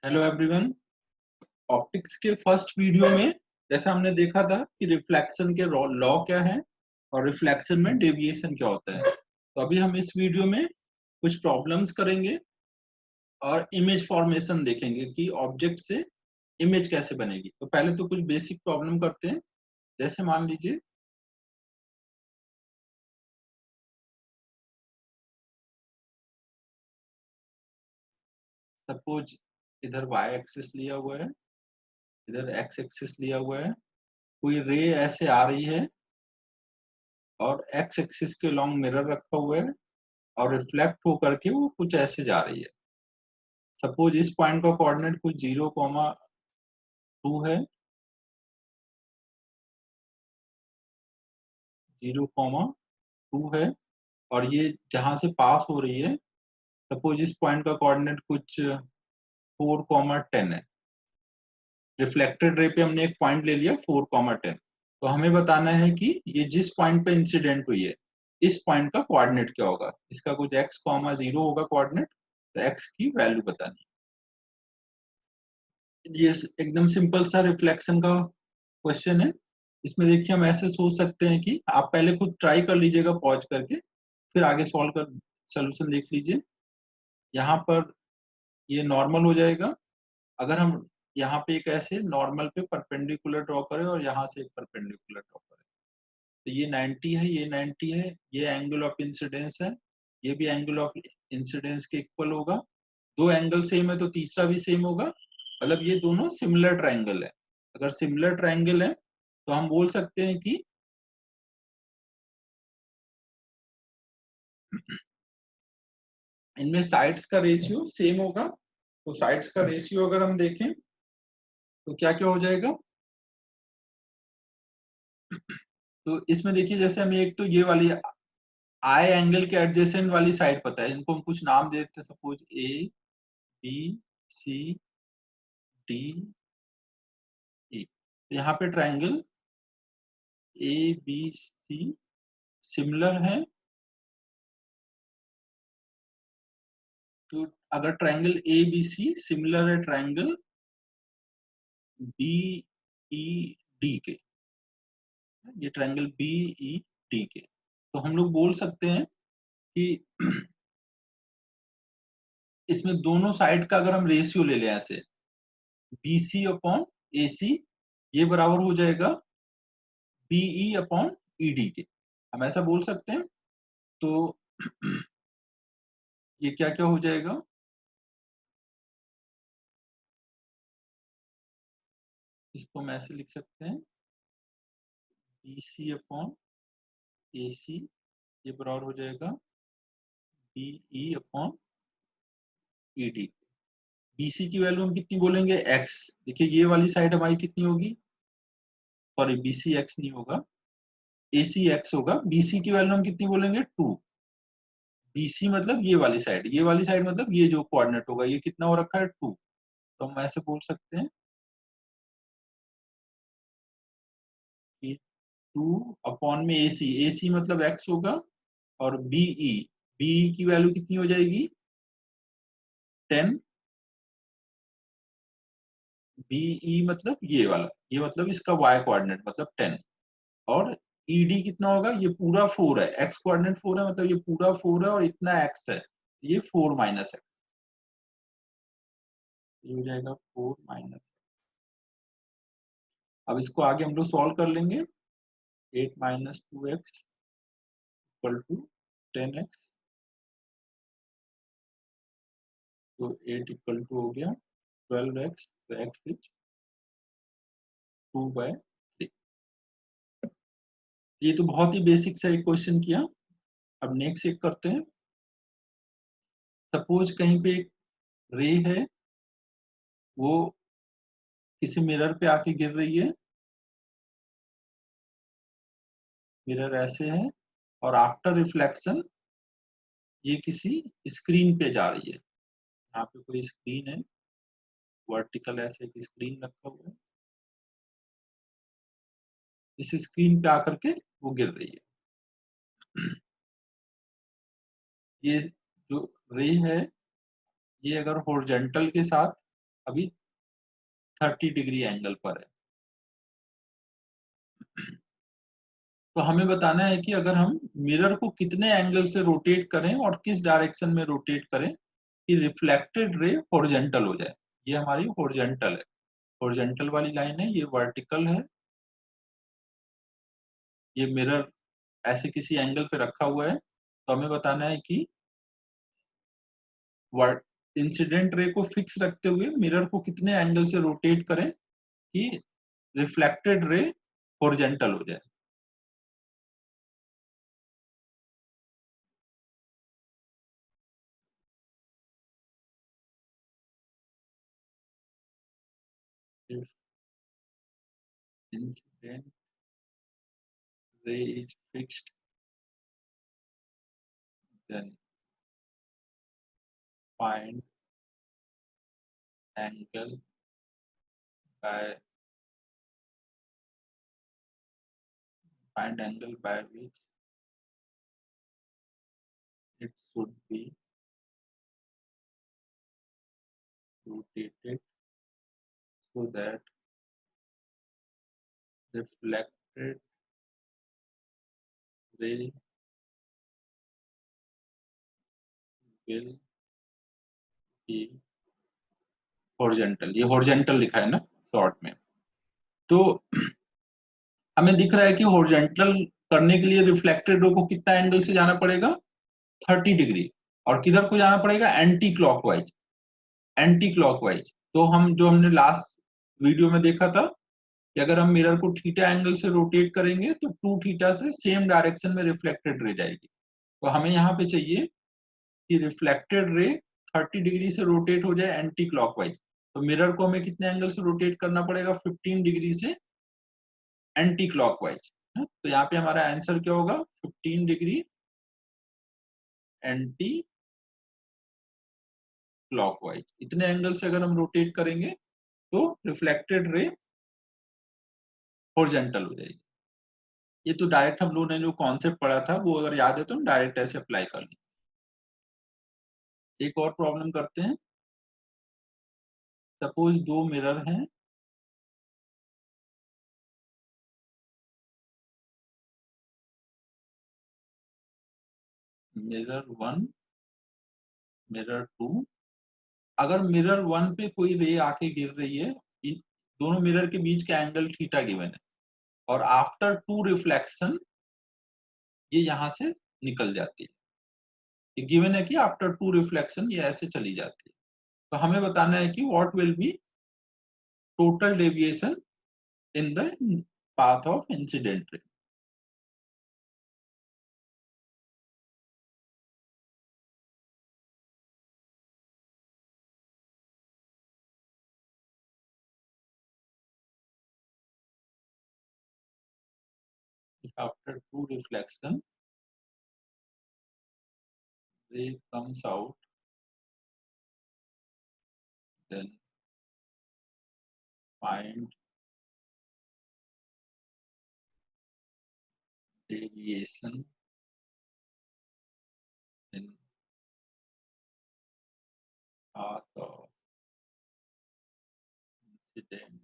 Hello everyone. Optics के first video में जैसा हमने देखा था कि रिफ्लेक्शन के लॉ क्या है और रिफ्लेक्शन में डेविएशन क्या होता है। तो अभी हम इस वीडियो में कुछ प्रॉब्लम्स करेंगे और इमेज फॉर्मेशन देखेंगे कि ऑब्जेक्ट से इमेज कैसे बनेगी। तो पहले तो कुछ बेसिक प्रॉब्लम करते हैं। जैसे मान लीजिए सपोज इधर y एक्सिस लिया हुआ है, इधर x एक्सिस लिया हुआ है, कोई रे ऐसे आ रही है और x एक्सिस के लॉन्ग मिरर रखा हुआ है और रिफ्लेक्ट होकर के वो कुछ ऐसे जा रही है। सपोज इस पॉइंट का कोऑर्डिनेट कुछ 0,2 है, 0,2 है और ये जहां से पास हो रही है, सपोज इस पॉइंट का कोऑर्डिनेट कुछ 4,10 है। रिफ्लेक्टेड रे पे हमने एक पॉइंट ले लिया 4,10। तो हमें बताना है कि ये जिस पॉइंट पे इंसिडेंट हुई है इस पॉइंट का कोऑर्डिनेट क्या होगा। इसका कुछ x,0 होगा कोऑर्डिनेट, तो x की वैल्यू बतानी है। ये एकदम सिंपल सा रिफ्लेक्शन का क्वेश्चन है। इसमें देखिए हम ऐसे सोच सकते हैं कि आप पहले खुद ट्राई कर लीजिएगा पॉज करके, फिर आगे सॉल्व कर सोल्यूशन देख लीजिए। यहाँ पर ये नॉर्मल हो जाएगा। अगर हम यहाँ पे एक ऐसे नॉर्मल पे परपेंडिकुलर ड्रॉ करें और यहाँ से एक परपेंडिकुलर ड्रॉ करें, तो ये 90 है, ये 90 है, ये एंगल ऑफ इंसिडेंस है, ये भी एंगल ऑफ इंसिडेंस के इक्वल होगा। दो एंगल सेम है तो तीसरा भी सेम होगा, मतलब ये दोनों सिमिलर ट्रायंगल है। अगर सिमिलर ट्रायंगल है तो हम बोल सकते हैं कि इनमें साइड्स का रेशियो सेम होगा। तो साइड्स का रेशियो अगर हम देखें तो क्या क्या हो जाएगा। तो इसमें देखिए जैसे हमें एक तो ये वाली आई एंगल के एडजेसेंट वाली साइड पता है, इनको हम कुछ नाम दे देते हैं, suppose A B C D E. तो यहाँ पे triangle A B C similar है। तो अगर triangle A B C similar है ट्रायंगल बी ई डी के, ये ट्रायंगल बी ई डी के, तो हम लोग बोल सकते हैं कि इसमें दोनों साइड का अगर हम रेशियो ले लें ऐसे बी सी अपॉन ए सी, ये बराबर हो जाएगा बीई अपॉन ईडी के, हम ऐसा बोल सकते हैं। तो ये क्या क्या हो जाएगा, इसको हम ऐसे लिख सकते हैं बी सी अपॉन ए सी, ये बराबर हो जाएगा बीई अपॉन ईडी। बीसी की वैल्यू हम कितनी बोलेंगे एक्स। देखिए ये वाली साइड हमारी कितनी होगी, सॉरी बीसी एक्स नहीं होगा, एसी एक्स होगा। बीसी की वैल्यू हम कितनी बोलेंगे 2। बीसी मतलब ये वाली साइड, ये वाली साइड मतलब ये जो कोऑर्डिनेट होगा ये कितना हो रखा है 2। तो हम ऐसे बोल सकते हैं कि 2 अपॉन में एसी, एसी मतलब एक्स होगा, और बीई, बीई की वैल्यू कितनी हो जाएगी 10। बीई मतलब ये वाला, ये मतलब इसका वाई कोऑर्डिनेट मतलब 10। और ईडी कितना होगा, ये पूरा 4 है, एक्स कोऑर्डिनेट 4 है मतलब ये पूरा 4 है और इतना एक्स है, ये 4 माइनस एक्स, ये हो जाएगा 4 माइनस। अब इसको आगे हम लोग सॉल्व कर लेंगे। 8 minus 2x equal to 10x, तो 8 इक्वल टू हो गया 12x, तो x इज 2/3। ये तो बहुत ही बेसिक सा एक क्वेश्चन किया। अब नेक्स्ट एक करते हैं। सपोज कहीं पे एक रे है, वो किसी मिरर पे आके गिर रही है, मिरर ऐसे है और आफ्टर रिफ्लेक्शन ये किसी स्क्रीन पे जा रही है। यहाँ पे कोई स्क्रीन है, वर्टिकल ऐसे एक स्क्रीन रखा हुआ है, इस स्क्रीन पे आकर के वो गिर रही है। ये जो रे है ये अगर हॉरिजॉन्टल के साथ अभी 30 डिग्री एंगल पर है। तो हमें बताना है कि अगर हम मिरर को कितने एंगल से रोटेट करें और किस डायरेक्शन में रोटेट करें कि रिफ्लेक्टेड रे हॉरिजॉन्टल हो जाए। ये हमारी हॉरिजॉन्टल है, हॉरिजॉन्टल वाली लाइन है, ये वर्टिकल है। ये मिरर ऐसे किसी एंगल पे रखा हुआ है, तो हमें बताना है कि इंसिडेंट रे को फिक्स रखते हुए मिरर को कितने एंगल से रोटेट करें कि रिफ्लेक्टेड रे हॉरिजॉन्टल हो जाए। If incident ray is fixed, then find angle by which it should be rotated so that reflected ray will be horizontal। ये horizontal लिखा है ना शॉर्ट में। तो हमें दिख रहा है कि हॉरिजॉन्टल करने के लिए रिफ्लेक्टेड रे को कितना एंगल से जाना पड़ेगा, 30 डिग्री। और किधर को जाना पड़ेगा, एंटी क्लॉकवाइज। Anti clockwise. तो हम जो हमने लास्ट वीडियो में देखा था कि अगर हम मिरर को थीटा एंगल से रोटेट करेंगे तो 2 थीटा से सेम डायरेक्शन में रिफ्लेक्टेड रे जाएगी। तो हमें यहाँ पे चाहिए कि रिफ्लेक्टेड रे 30 डिग्री से रोटेट हो जाए एंटी क्लॉकवाइज। तो मिरर को हमें कितने एंगल से रोटेट करना पड़ेगा, 15 डिग्री से एंटी क्लॉकवाइज। तो यहाँ पे हमारा आंसर क्या होगा, 15 डिग्री एंटी क्लॉकवाइज। इतने एंगल से अगर हम रोटेट करेंगे तो रिफ्लेक्टेड रे हॉरिजॉन्टल हो जाएगी। ये तो डायरेक्ट हम लोगों ने जो कॉन्सेप्ट पढ़ा था वो अगर याद है तो हम डायरेक्ट ऐसे अप्लाई कर लें। एक और प्रॉब्लम करते हैं। सपोज दो मिरर हैं, मिरर 1, मिरर 2। अगर मिरर 1 पे कोई रे आके गिर रही है, इन दोनों मिरर के बीच का एंगल थीटा गिवन है, और आफ्टर 2 रिफ्लेक्शन ये यहां से निकल जाती है। ये गिवन है कि आफ्टर 2 रिफ्लेक्शन ये ऐसे चली जाती है। तो हमें बताना है कि what will be total deviation in the path of incident रे। After 2 reflection, ray comes out, then find deviation in path of incident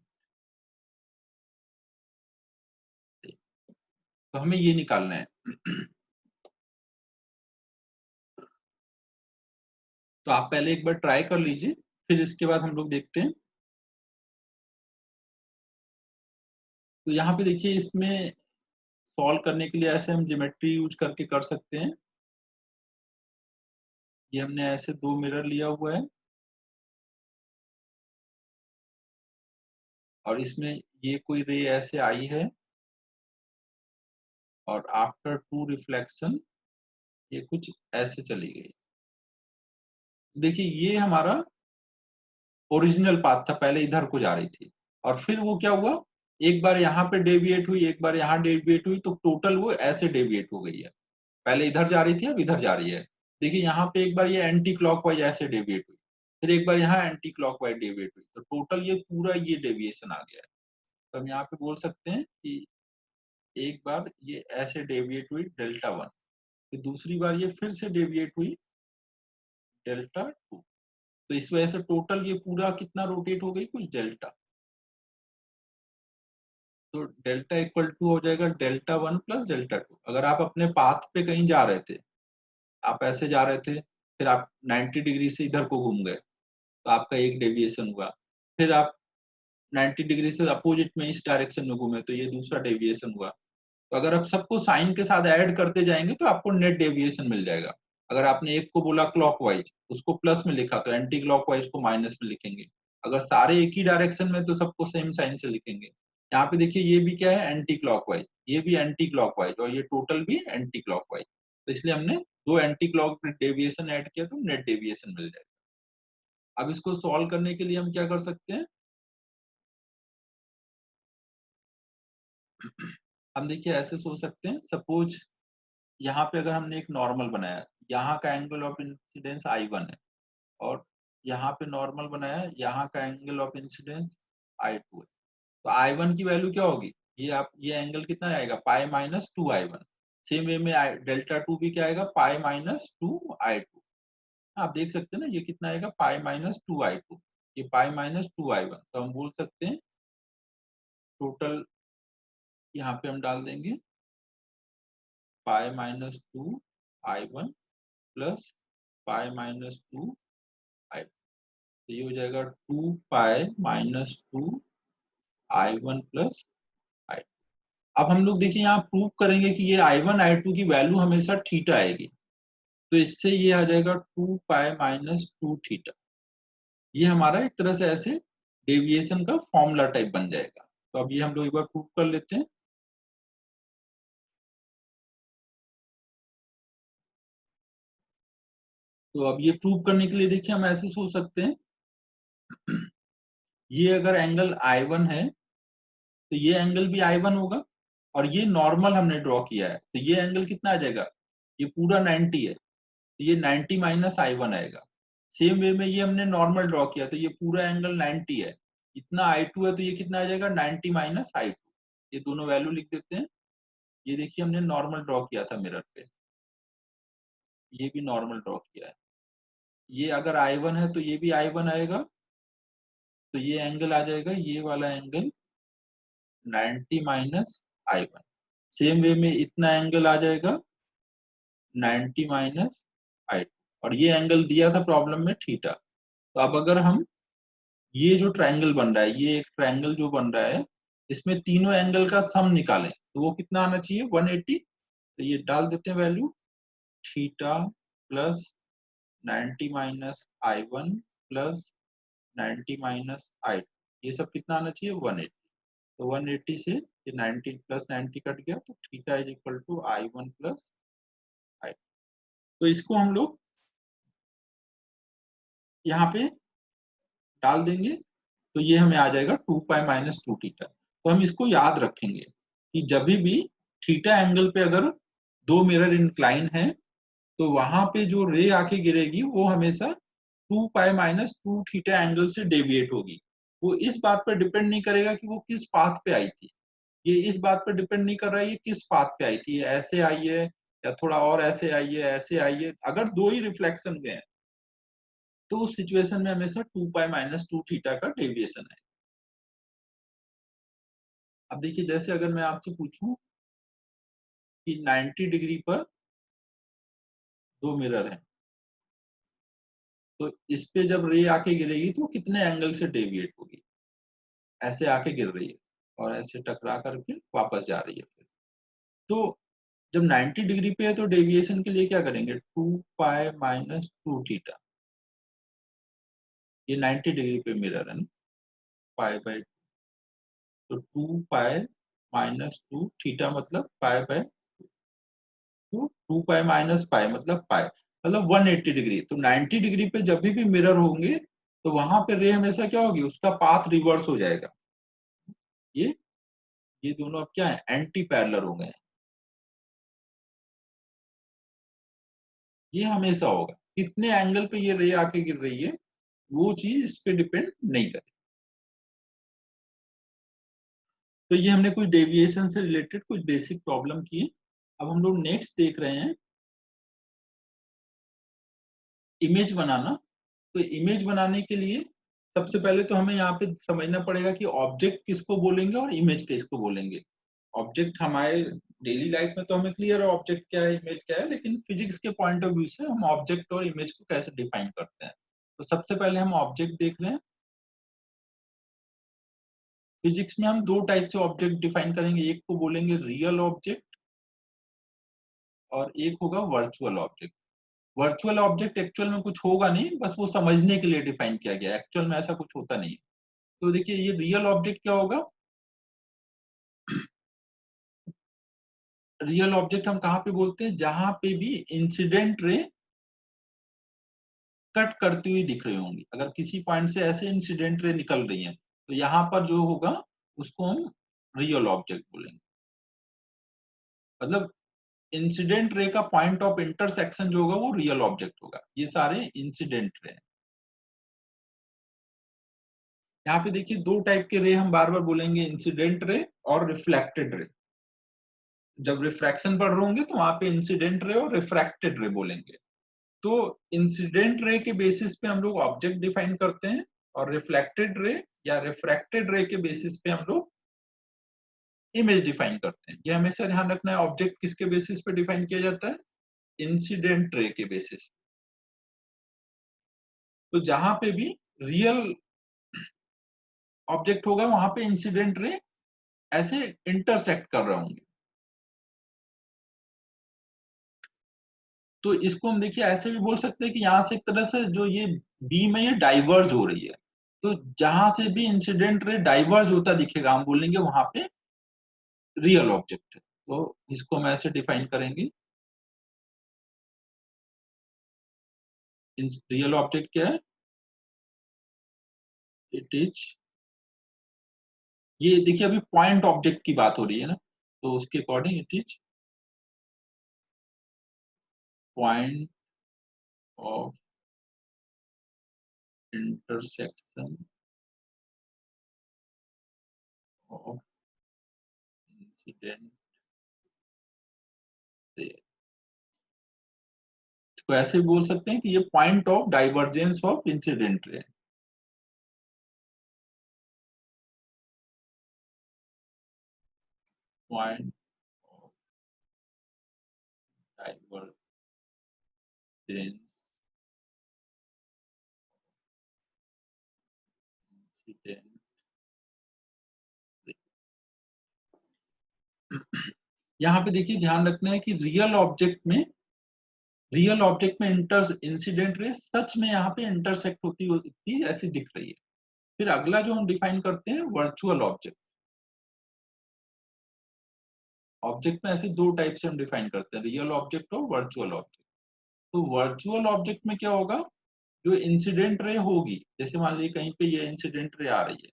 ray। तो हमें ये निकालना है। तो आप पहले एक बार ट्राई कर लीजिए, फिर इसके बाद हम लोग देखते हैं। तो यहाँ पे देखिए, इसमें सॉल्व करने के लिए ऐसे हम ज्योमेट्री यूज करके कर सकते हैं। ये हमने ऐसे दो मिरर लिया हुआ है और इसमें ये कोई रे ऐसे आई है और आफ्टर 2 रिफ्लेक्शन ये कुछ ऐसे चली गई। देखिए ये हमारा ओरिजिनल पाथ था, पहले इधर को जा रही थी और फिर वो क्या हुआ, एक बार यहाँ पे डेविएट हुई, एक बार यहाँ डेविएट हुई, तो टोटल वो ऐसे डेविएट हो गई है। पहले इधर जा रही थी, अब इधर जा रही है। देखिए यहाँ पे एक बार ये एंटी क्लॉकवाइज ऐसे डेविएट हुई, फिर एक बार यहाँ एंटी क्लॉकवाइज डेविएट हुई, तो टोटल ये पूरा ये डेविएशन आ गया है। तो हम यहाँ पे बोल सकते हैं कि एक बार ये ऐसे डेविएट हुई डेल्टा 1, फिर दूसरी बार ये फिर से डेविएट हुई डेल्टा 2। तो इस वजह से टोटल ये पूरा कितना रोटेट हो गई, कुछ डेल्टा। तो डेल्टा इक्वल टू हो जाएगा डेल्टा 1 प्लस डेल्टा 2। अगर आप अपने पाथ पे कहीं जा रहे थे, आप ऐसे जा रहे थे, फिर आप 90 डिग्री से इधर को घूम गए, तो आपका एक डेविएशन हुआ। फिर आप 90 डिग्री से अपोजिट में इस डायरेक्शन में घूमे, तो ये दूसरा डेविएशन हुआ। तो अगर आप सबको साइन के साथ ऐड करते जाएंगे तो आपको नेट डेविएशन मिल जाएगा। अगर आपने एक को बोला क्लॉकवाइज, उसको प्लस में लिखा, तो एंटी क्लॉकवाइज को माइनस में लिखेंगे। अगर सारे एक ही डायरेक्शन में, तो सबको सेम साइन से लिखेंगे। यहाँ पे देखिए ये भी क्या है, एंटी क्लॉकवाइज, ये भी एंटी क्लॉकवाइज, और ये टोटल भी एंटी क्लॉकवाइज। तो इसलिए हमने दो एंटी क्लॉक डेविएशन ऐड किया, तो नेट डेविएशन मिल जाएगा। अब इसको सॉल्व करने के लिए हम क्या कर सकते हैं, हम देखिए ऐसे सोच सकते हैं, सपोज यहाँ पे अगर हमने एक नॉर्मल बनाया, यहाँ का एंगल ऑफ इंसिडेंस I1 है, और यहाँ पे नॉर्मल बनाया, यहाँ का एंगल ऑफ इंसिडेंस I2 है। तो I1 की वैल्यू क्या होगी, ये आप ये एंगल कितना आएगा, pi minus 2I1। Same way में डेल्टा 2 भी क्या आएगा, पाई माइनस 2I2। आप देख सकते हैं ना, ये कितना आएगा, पाई माइनस 2I2, ये पाई माइनस 2I1। तो हम बोल सकते हैं टोटल, यहाँ पे हम डाल देंगे pi minus 2I1 plus pi minus 2I। तो ये हो जाएगा 2 pi minus 2I1 plus I। अब हम लोग देखिए यहाँ प्रूव करेंगे कि ये I1 I2 की वैल्यू हमेशा थीटा आएगी। तो इससे ये आ जाएगा 2 पाई माइनस 2 थीटा। ये हमारा एक तरह से ऐसे डेविएशन का फॉर्मूला टाइप बन जाएगा। तो अब ये हम लोग एक बार प्रूव कर लेते हैं। तो अब ये प्रूव करने के लिए देखिए हम ऐसे सोच सकते हैं, ये अगर एंगल I1 है, तो ये एंगल भी I1 होगा, और ये नॉर्मल हमने ड्रॉ किया है, तो ये एंगल कितना आ जाएगा, ये पूरा 90 है, तो ये 90 माइनस I1 आएगा। सेम वे में ये हमने नॉर्मल ड्रॉ किया, तो ये पूरा एंगल 90 है, इतना I2 है, तो ये कितना आ जाएगा, 90 माइनस I2। ये दोनों वैल्यू लिख देते हैं। ये देखिए हमने नॉर्मल ड्रॉ किया था मिरर पे, ये भी नॉर्मल ड्रॉ किया है। ये अगर I1 है तो ये भी I1 आएगा, तो ये एंगल आ जाएगा, ये वाला angle 90 minus I1। Same way में इतना एंगल आ जाएगा 90 माइनस I2, और ये एंगल दिया था प्रॉब्लम में थीटा। तो अब अगर हम ये जो ट्रायंगल बन रहा है, ये एक ट्रायंगल जो बन रहा है, इसमें तीनों एंगल का सम निकालें, तो वो कितना आना चाहिए, 180। तो ये डाल देते हैं value, theta plus 90 minus I1 plus 90 minus I2, ये सब कितना आना चाहिए, 180। तो 180 से ये 90 प्लस 90 कट गया, तो theta is equal to I1 plus I। तो इसको हम लोग यहाँ पे डाल देंगे, तो ये हमें आ जाएगा 2 पाई माइनस 2 थीटा। तो हम इसको याद रखेंगे कि जब भी थीटा एंगल पे अगर दो मिरर इंक्लाइन है, तो वहां पे जो रे आके गिरेगी वो हमेशा 2 पाई माइनस 2 थीटा एंगल से डेविएट होगी। वो इस बात पर डिपेंड नहीं करेगा कि वो किस पाथ पे आई थी, ये इस बात पर डिपेंड नहीं कर रहा है ये किस पाथ पे आई थी, ये ऐसे आई है या थोड़ा और ऐसे आई है, ऐसे आई है। अगर दो ही रिफ्लेक्शन गए, तो उस सिचुएशन में हमेशा 2 पाई माइनस 2 थीटा का डेविएशन है। अब देखिए जैसे अगर मैं आपसे पूछूं कि 90 डिग्री पर दो मिरर हैं, तो इस पे जब रे आके गिरेगी तो कितने एंगल से डेविएट होगी, ऐसे आके गिर रही है और ऐसे टकरा करके वापस जा रही है फिर। तो जब 90 डिग्री पे है तो डेविएशन के लिए क्या करेंगे, 2 पाई माइनस 2 थीटा। ये 90 डिग्री पे मिरर है ना, पाई बाय, तो 2 पाई माइनस 2 थीटा मतलब पाई बाय, तो 2 पाई माइनस पाई मतलब पाई, मतलब 180 डिग्री। तो 90 डिग्री पे जब भी मिरर होंगे, तो वहां पे रे हमेशा क्या होगी, उसका पाथ रिवर्स हो जाएगा। ये ये दोनों अब क्या है, एंटी पैरेलल हो गए। ये हमेशा होगा, कितने एंगल पे ये रे आके गिर रही है, वो चीज इस पे डिपेंड नहीं करे। तो ये हमने कुछ डेविएशन से रिलेटेड कुछ बेसिक प्रॉब्लम की। अब हम लोग नेक्स्ट देख रहे हैं इमेज बनाना। तो इमेज बनाने के लिए सबसे पहले तो हमें यहाँ पे समझना पड़ेगा कि ऑब्जेक्ट किसको बोलेंगे और इमेज किसको बोलेंगे। ऑब्जेक्ट हमारे डेली लाइफ में तो हमें क्लियर है ऑब्जेक्ट क्या है, इमेज क्या है, लेकिन फिजिक्स के पॉइंट ऑफ व्यू से हम ऑब्जेक्ट और इमेज को कैसे डिफाइन करते हैं। तो सबसे पहले हम ऑब्जेक्ट देख रहे हैं। फिजिक्स में हम दो टाइप से ऑब्जेक्ट डिफाइन करेंगे, एक को बोलेंगे रियल ऑब्जेक्ट और एक होगा virtual object. Virtual object actual में कुछ होगा नहीं, बस वो समझने के लिए डिफाइन किया गया है, एक्चुअल में ऐसा कुछ होता नहीं है। तो देखिए ये रियल ऑब्जेक्ट क्या होगा। रियल ऑब्जेक्ट हम कहाँ पे बोलते हैं, जहां पे भी इंसिडेंट रे कट करती हुई दिख रही होंगी। अगर किसी पॉइंट से ऐसे इंसिडेंट रे निकल रही हैं तो यहाँ पर जो होगा उसको हम रियल ऑब्जेक्ट बोलेंगे। मतलब इंसिडेंट रे का पॉइंट ऑफ इंटरसेक्शन जो होगा वो रियल ऑब्जेक्ट होगा। ये सारे इंसिडेंट रे हैं। यहाँ पे देखिए दो टाइप के रे हम बार बार बोलेंगे, इंसिडेंट रे और रिफ्लेक्टेड रे। जब रिफ्रैक्शन पढ़ रहे होंगे तो वहां पे इंसिडेंट रे और रिफ्रैक्टेड रे बोलेंगे। तो इंसिडेंट रे के बेसिस पे हम लोग ऑब्जेक्ट डिफाइन करते हैं और रिफ्लेक्टेड रे या रिफ्रैक्टेड रे के बेसिस पे हम लोग इमेज डिफाइन करते हैं। ये हमेशा ध्यान रखना है, ऑब्जेक्ट किसके बेसिस पे डिफाइन किया जाता है, इंसिडेंट रे के बेसिस। तो जहां पे भी रियल ऑब्जेक्ट होगा वहां पे इंसिडेंट रे ऐसे इंटरसेक्ट कर रहे होंगे। तो इसको हम देखिए ऐसे भी बोल सकते हैं कि यहाँ से एक तरह से जो ये बीम है ये डाइवर्ज हो रही है। तो जहां से भी इंसिडेंट रे डाइवर्ज होता दिखेगा हम बोलेंगे वहां पे रियल ऑब्जेक्ट है। तो इसको हम ऐसे डिफाइन करेंगे, रियल ऑब्जेक्ट क्या है, इट इज, ये देखिए अभी पॉइंट ऑब्जेक्ट की बात हो रही है ना, तो उसके according it is point of intersection of incident रे। इसको ऐसे भी बोल सकते हैं कि ये point of divergence of incident रे। Point of divergence incident ray. यहाँ पे देखिए ध्यान रखना है कि रियल ऑब्जेक्ट में इंटर इंसिडेंट रे सच में यहाँ पे इंटरसेक्ट होती होती ऐसी दिख रही है। फिर अगला जो हम डिफाइन करते हैं वर्चुअल ऑब्जेक्ट। ऑब्जेक्ट में ऐसे दो टाइप से हम डिफाइन करते हैं, रियल ऑब्जेक्ट और वर्चुअल ऑब्जेक्ट। तो वर्चुअल ऑब्जेक्ट में क्या होगा, जो इंसिडेंट रे होगी, जैसे मान लीजिए कहीं पे ये इंसिडेंट रे आ रही है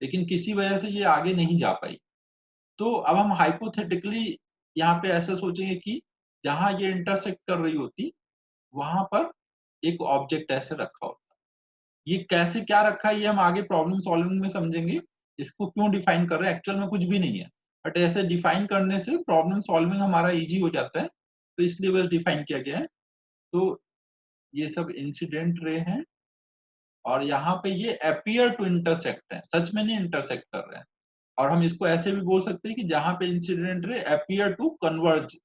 लेकिन किसी वजह से ये आगे नहीं जा पाई, तो अब हम हाइपोथेटिकली यहाँ पे ऐसा सोचेंगे कि जहां ये इंटरसेक्ट कर रही होती वहां पर एक ऑब्जेक्ट ऐसे रखा होता। ये कैसे क्या रखा है ये हम आगे प्रॉब्लम सॉल्विंग में समझेंगे। इसको क्यों डिफाइन कर रहे हैं, एक्चुअल में कुछ भी नहीं है, बट ऐसे डिफाइन करने से प्रॉब्लम सॉल्विंग हमारा इजी हो जाता है, तो इसलिए बस डिफाइन किया गया है। तो ये सब इंसिडेंट रे हैं और यहाँ पे ये अपीयर टू इंटरसेक्ट है, सच में नहीं इंटरसेक्ट कर रहे हैं। और हम इसको ऐसे भी बोल सकते हैं कि जहां पे incident ray appear to converge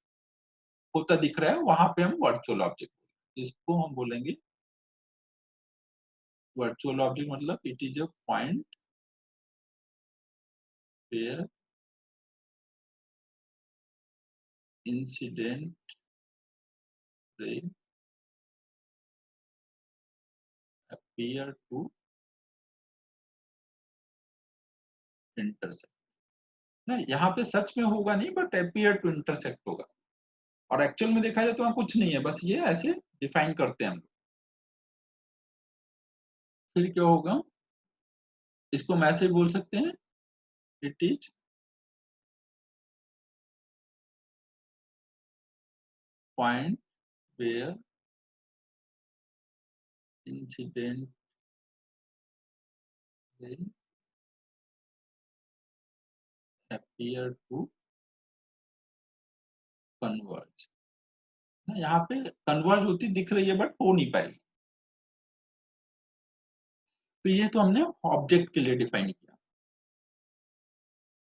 होता दिख रहा है वहां पे हम वर्चुअल ऑब्जेक्ट, इसको हम बोलेंगे वर्चुअल ऑब्जेक्ट। मतलब it is a point where incident ray appear to intersect. ना यहाँ पे सच में होगा नहीं, बट अपीयर टू इंटरसेक्ट होगा। और एक्चुअल में देखा जाए तो वहाँ कुछ नहीं है, बस ये ऐसे डिफाइन करते हैं हम लोग। फिर क्या होगा, इसको हम ऐसे बोल सकते हैं, it is point where incident ray appear to converge। यहाँ पे कन्वर्ज होती दिख रही है बट हो नहीं पाएगी। तो ये तो हमने ऑब्जेक्ट के लिए डिफाइन किया।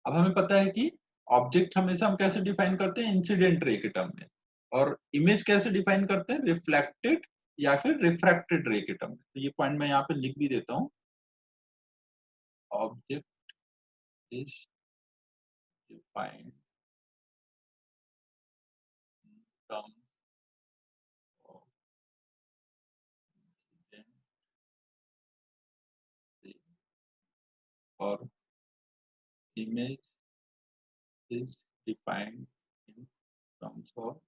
अब हमें पता है कि ऑब्जेक्ट हमेशा हम कैसे डिफाइन करते हैं, इंसिडेंट रे के टर्म में, और इमेज कैसे डिफाइन करते हैं, रिफ्लेक्टेड या फिर रिफ्रैक्टेड रे के टर्म में। तो ये पॉइंट मैं यहाँ पे लिख भी देता हूँ। Object is defined term of incident ray, और image is defined in terms of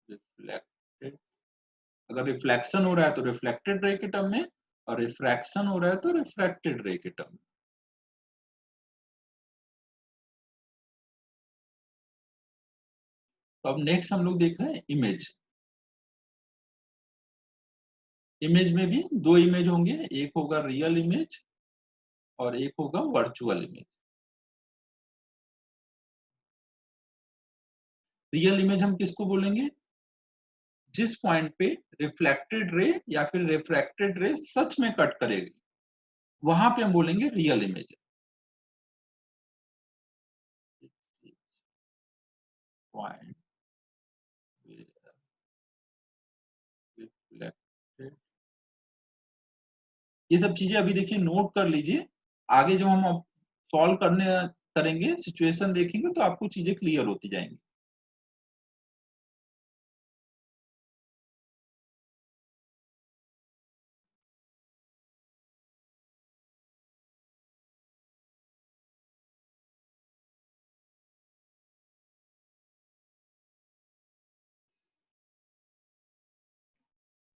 reflected. अगर रिफ्लेक्शन हो रहा है तो रिफ्लेक्टेड रे के टर्म में, और रिफ्रैक्शन हो रहा है तो रिफ्रैक्टेड रे के टर्म में। तो अब नेक्स्ट हम लोग देख रहे हैं इमेज। इमेज में भी दो इमेज होंगे, एक होगा रियल इमेज और एक होगा वर्चुअल इमेज। रियल इमेज हम किसको बोलेंगे, जिस पॉइंट पे रिफ्लेक्टेड रे या फिर रिफ्रैक्टेड रे सच में कट करेगी, वहां पे हम बोलेंगे रियल इमेज। पॉइंट रिफ्लेक्टेड, ये सब चीजें अभी देखिए नोट कर लीजिए। आगे जब हम सॉल्व करने करेंगे, सिचुएशन देखेंगे, तो आपको चीजें क्लियर होती जाएंगी।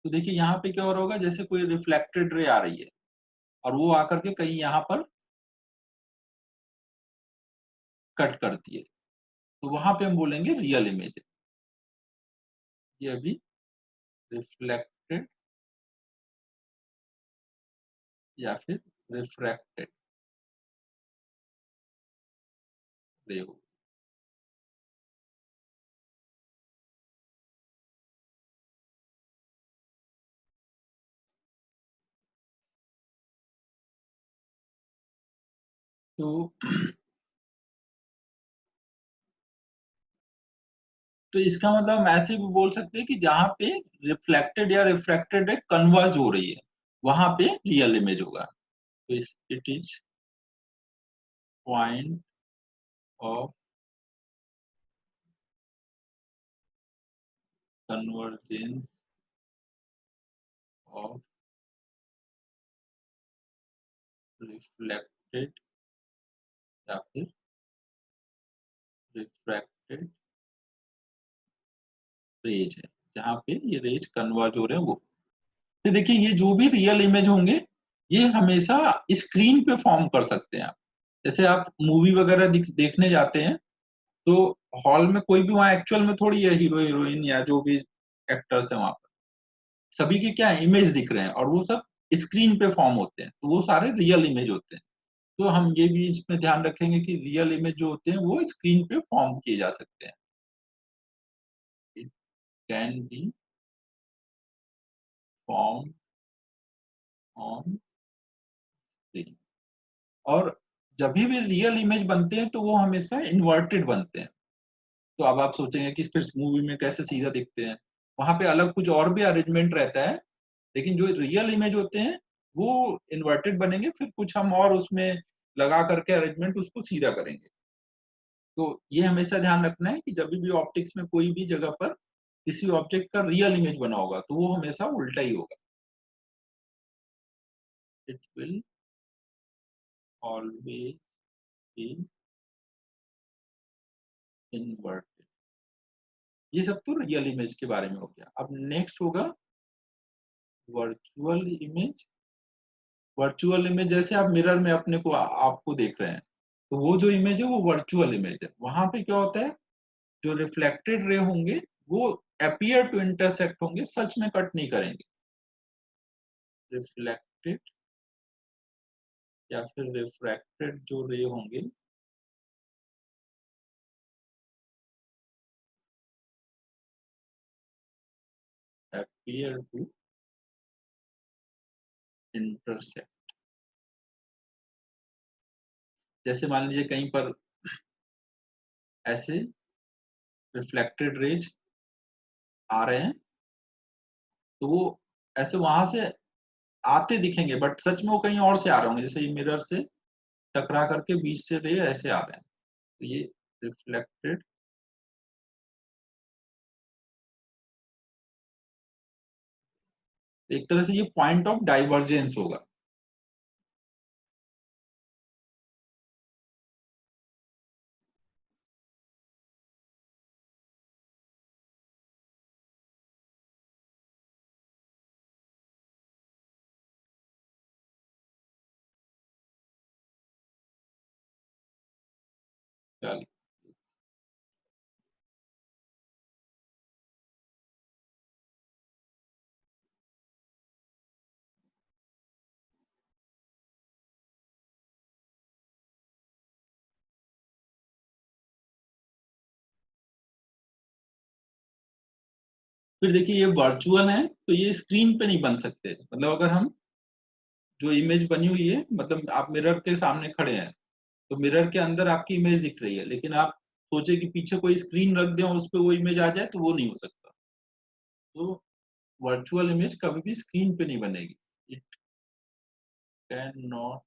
तो देखिए यहाँ पे क्या हो रहा होगा, जैसे कोई रिफ्लेक्टेड रे आ रही है और वो आकर के कहीं यहाँ पर कट करती है, तो वहां पे हम बोलेंगे रियल इमेज। ये अभी रिफ्लेक्टेड या फिर रिफ्रैक्टेड रे हो। तो इसका मतलब हम ऐसे भी बोल सकते हैं कि जहां पे रिफ्लेक्टेड या रिफ्रैक्टेड रे कन्वर्ज हो रही है, वहां पे रियल इमेज होगा। तो it is point of convergence of reflected या फिर रिफ्रैक्टेड रेज है, जहां पे ये रेज कन्वर्ज हो रहे हैं वो। तो देखिए ये जो भी रियल इमेज होंगे, ये हमेशा स्क्रीन पे फॉर्म कर सकते हैं आप। जैसे आप मूवी वगैरह देखने जाते हैं, तो हॉल में कोई भी वहाँ एक्चुअल में थोड़ी है हीरो हीरोइन या जो भी एक्टर्स है वहां पर, सभी के क्या इमेज दिख रहे हैं और वो सब स्क्रीन पे फॉर्म होते हैं, तो वो सारे रियल इमेज होते हैं। तो हम ये भी इसमें ध्यान रखेंगे कि रियल इमेज जो होते हैं वो स्क्रीन पे फॉर्म किए जा सकते हैं। It can be form on screen. और जब भी रियल इमेज बनते हैं तो वो हमेशा इन्वर्टेड बनते हैं। तो अब आप सोचेंगे कि फिर मूवी में कैसे सीधा दिखते हैं, वहां पे अलग कुछ और भी अरेंजमेंट रहता है, लेकिन जो रियल इमेज होते हैं वो इन्वर्टेड बनेंगे, फिर कुछ हम और उसमें लगा करके अरेंजमेंट उसको सीधा करेंगे। तो ये हमेशा ध्यान रखना है कि जब भी ऑप्टिक्स में कोई भी जगह पर किसी ऑब्जेक्ट का रियल इमेज बना होगा तो वो हमेशा उल्टा ही होगा। It will always be inverted. ये सब तो रियल इमेज के बारे में हो गया। अब नेक्स्ट होगा वर्चुअल इमेज। वर्चुअल इमेज जैसे आप मिरर में अपने को आपको देख रहे हैं, तो वो जो इमेज है वो वर्चुअल इमेज है। वहां पे क्या होता है, जो रिफ्लेक्टेड रे होंगे वो अपीयर टू इंटरसेक्ट होंगे, सच में कट नहीं करेंगे। रिफ्लेक्टेड या फिर रिफ्रैक्टेड जो रे होंगे appear to intersect। जैसे मान लीजिए कहीं पर ऐसे रिफ्लेक्टेड रेज आ रहे हैं, तो वो ऐसे वहां से आते दिखेंगे, बट सच में वो कहीं और से आ रहे होंगे, जैसे ये मिरर से टकरा करके बीच से रे ऐसे आ रहे हैं, तो ये रिफ्लेक्टेड, एक तरह से ये पॉइंट ऑफ डाइवर्जेंस होगा। चलिए, फिर देखिए ये वर्चुअल है तो ये स्क्रीन पे नहीं बन सकते, मतलब अगर हम जो इमेज बनी हुई है, मतलब आप मिरर के सामने खड़े हैं तो मिरर के अंदर आपकी इमेज दिख रही है, लेकिन आप सोचे कि पीछे कोई स्क्रीन रख दें और उस पे वो इमेज आ जाए, तो वो नहीं हो सकता। तो वर्चुअल इमेज कभी भी स्क्रीन पे नहीं बनेगी। It can not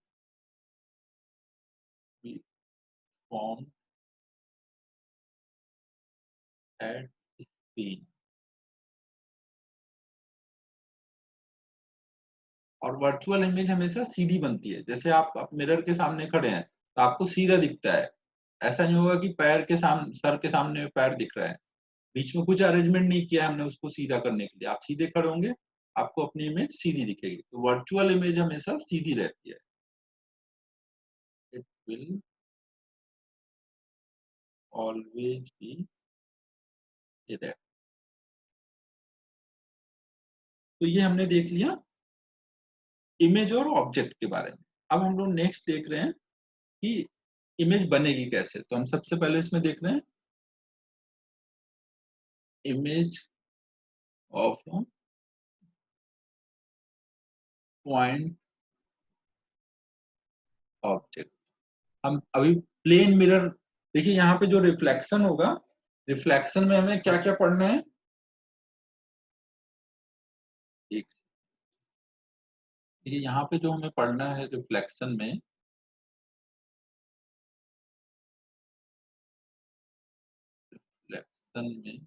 be form at screen. और वर्चुअल इमेज हमेशा सीधी बनती है, जैसे आप मिरर के सामने खड़े हैं तो आपको सीधा दिखता है, ऐसा नहीं होगा कि पैर के सामने, सर के सामने पैर दिख रहा है, बीच में कुछ अरेंजमेंट नहीं किया हमने उसको सीधा करने के लिए, आप सीधे खड़े होंगे, आपको अपनी इमेज सीधी दिखेगी। तो वर्चुअल इमेज हमेशा सीधी रहती है। It will always be erect. तो ये हमने देख लिया इमेज और ऑब्जेक्ट के बारे में। अब हम लोग नेक्स्ट देख रहे हैं कि इमेज बनेगी कैसे। तो हम सबसे पहले इसमें देख रहे हैं इमेज ऑफ पॉइंट ऑब्जेक्ट। हम अभी प्लेन मिरर, देखिए यहाँ पे जो रिफ्लेक्शन होगा, रिफ्लेक्शन में हमें क्या क्या पढ़ना है, एक देखिए यहाँ पे जो हमें पढ़ना है रिफ्लेक्शन में, रिफ्लेक्शन में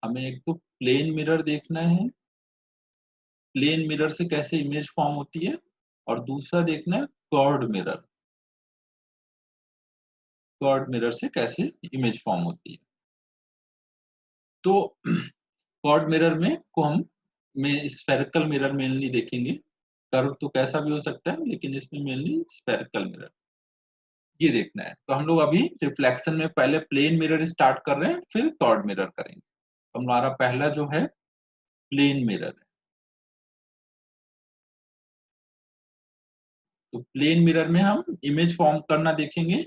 हमें एक तो प्लेन मिरर देखना है, प्लेन मिरर से कैसे इमेज फॉर्म होती है, और दूसरा देखना है कर्व्ड मिरर, कर्व्ड मिरर से कैसे इमेज फॉर्म होती है। तो कर्व्ड मिरर में को हम में स्फेरिकल मिरर मेनली देखेंगे, कर्व तो कैसा भी हो सकता है, लेकिन इसमें मेनली स्फेरिकल मिरर ये देखना है। तो हम लोग अभी रिफ्लेक्शन में पहले प्लेन मिरर स्टार्ट कर रहे हैं, फिर कर्व्ड मिरर करेंगे। तो हमारा पहला जो है प्लेन मिरर है। तो प्लेन मिरर में हम इमेज फॉर्म करना देखेंगे,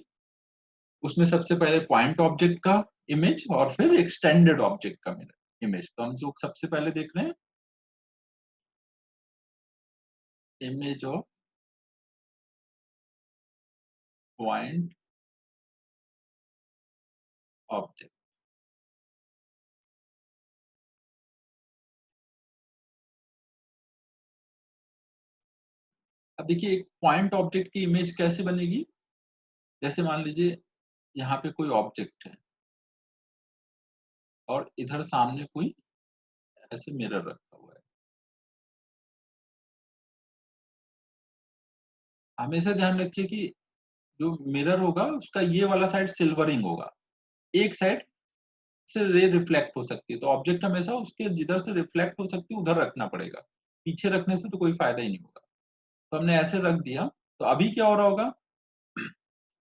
उसमें सबसे पहले पॉइंट ऑब्जेक्ट का इमेज और फिर एक्सटेंडेड ऑब्जेक्ट का इमेज। तो हम जो सबसे पहले देख रहे हैं इमेज ऑफ पॉइंट ऑब्जेक्ट। अब देखिए एक पॉइंट ऑब्जेक्ट की इमेज कैसे बनेगी, जैसे मान लीजिए यहाँ पे कोई ऑब्जेक्ट है और इधर सामने कोई ऐसे मिरर रखा हुआ है। हमेशा ध्यान रखिए कि जो मिरर होगा उसका ये वाला साइड सिल्वरिंग होगा, एक साइड से रे रिफ्लेक्ट हो सकती है, तो ऑब्जेक्ट हमेशा उसके जिधर से रिफ्लेक्ट हो सकती है उधर रखना पड़ेगा, पीछे रखने से तो कोई फायदा ही नहीं होगा। तो हमने ऐसे रख दिया, तो अभी क्या हो रहा होगा,